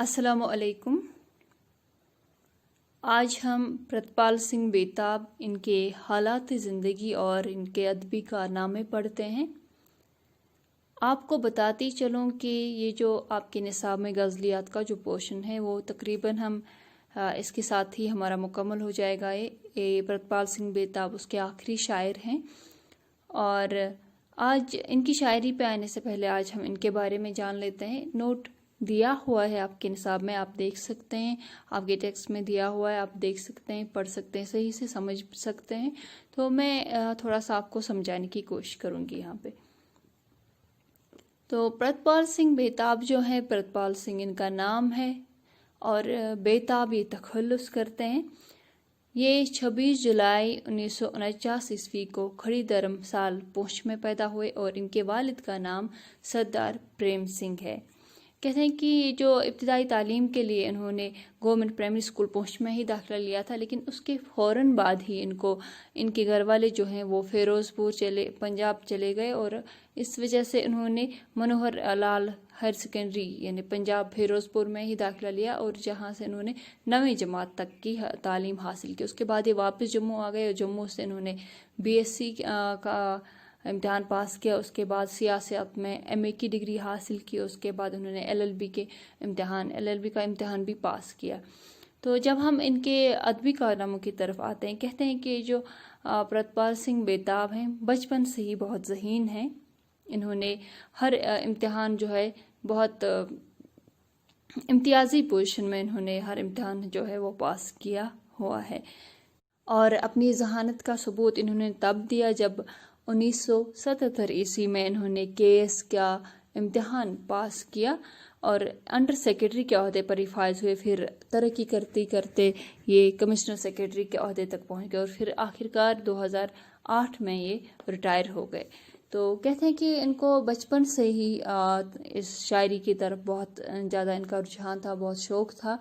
अस्सलामु अलैकुम। आज हम प्रितपाल सिंह बेताब इनके हालात ज़िंदगी और इनके अदबी कारनामे पढ़ते हैं। आपको बताती चलूँ कि ये जो आपके निसाब में गज़लियात का जो पोर्शन है वो तकरीबन हम इसके साथ ही हमारा मुकम्मल हो जाएगा। ये प्रितपाल सिंह बेताब उसके आखिरी शायर हैं और आज इनकी शायरी पे आने से पहले आज हम इनके बारे में जान लेते हैं। नोट दिया हुआ है आपके निसाब में, आप देख सकते हैं, आपके टेक्स्ट में दिया हुआ है, आप देख सकते हैं, पढ़ सकते हैं, सही से समझ सकते हैं। तो मैं थोड़ा सा आपको समझाने की कोशिश करूँगी यहाँ पे। तो प्रितपाल सिंह बेताब जो है, प्रितपाल सिंह इनका नाम है और बेताब ये तखल्लुस करते हैं। ये 26 जुलाई 1949 ईस्वी को खड़ी धर्मसाल पुंछ में पैदा हुए और इनके वालिद का नाम सरदार प्रेम सिंह है। कहते हैं कि जो इब्तिदाई तालीम के लिए इन्होंने गवर्नमेंट प्राइमरी स्कूल पुंछ में ही दाखिला लिया था, लेकिन उसके फ़ौरन बाद ही इनके घर वाले जो हैं वो फ़िरोज़पुर पंजाब चले गए और इस वजह से इन्होंने मनोहर लाल हायर सेकेंडरी यानी पंजाब फ़िरोज़पुर में ही दाखिला लिया और जहाँ से इन्होंने 9वीं जमात तक की तालीम हासिल की। उसके बाद ये वापस जम्मू आ गए और जम्मू से इन्होंने BSc का इम्तिहान पास किया। उसके बाद सियासत में MA की डिग्री हासिल की। उसके बाद उन्होंने LLB का इम्तिहान भी पास किया। तो जब हम इनके अदबी कारनामों की तरफ आते हैं, कहते हैं कि जो प्रितपाल सिंह बेताब हैं बचपन से ही बहुत ज़हीन हैं। इन्होंने हर इम्तिहान जो है बहुत इम्तियाजी पोजीशन में इन्होंने हर इम्तिहान जो है वो पास किया हुआ है और अपनी जहानत का सबूत इन्होंने तब दिया जब 1977 ईस्वी में इन्होंने KS का इम्तिहान पास किया और अंडर सेक्रेटरी के अहदे पर ही फायज हुए। फिर तरक्की करते करते ये कमिश्नर सेक्रेटरी के अहदे तक पहुंच गए और फिर आखिरकार 2008 में ये रिटायर हो गए। तो कहते हैं कि इनको बचपन से ही इस शायरी की तरफ बहुत ज़्यादा इनका रुझान था, बहुत शौक़ था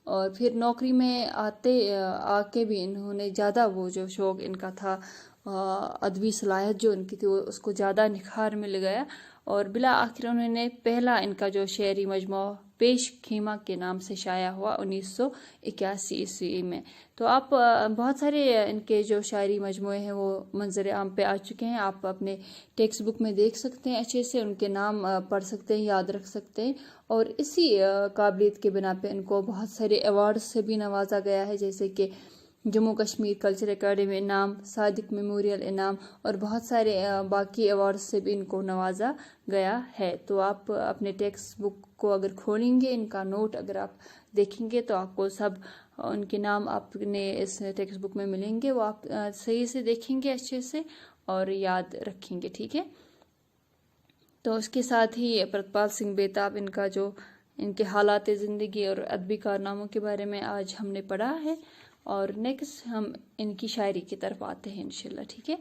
और फिर नौकरी में आके भी इन्होंने ज़्यादा वो जो शौक़ इनका था, अदबी सलाहियत जो इनकी थी, वो उसको ज़्यादा निखार मिल गया और बिला आखिर उन्होंने पहला इनका जो शेरी मजमू पेश खीमा के नाम से शाया हुआ 1981 ईस्वी में। तो आप बहुत सारे इनके जो शायरी मजमूए हैं वो मंजर आम पे आ चुके हैं। आप अपने टेक्स्ट बुक में देख सकते हैं, अच्छे से उनके नाम पढ़ सकते हैं, याद रख सकते हैं और इसी काबिलियत के बिना पे इनको बहुत सारे अवार्ड से भी नवाजा गया है, जैसे कि जम्मू कश्मीर कल्चर एकेडमी इनाम, सादिक मेमोरियल इनाम और बहुत सारे बाकी अवार्ड से भी इनको नवाजा गया है। तो आप अपने टेक्स्ट बुक को अगर खोलेंगे, इनका नोट अगर आप देखेंगे तो आपको सब उनके नाम आपने इस टेक्स्ट बुक में मिलेंगे। वो आप सही से देखेंगे अच्छे से और याद रखेंगे, ठीक है। तो उसके साथ ही प्रितपाल सिंह बेताब इनके हालात ज़िंदगी और अदबी कारनामों के बारे में आज हमने पढ़ा है और नेक्स्ट हम इनकी शायरी की तरफ आते हैं इंशाल्लाह, ठीक है।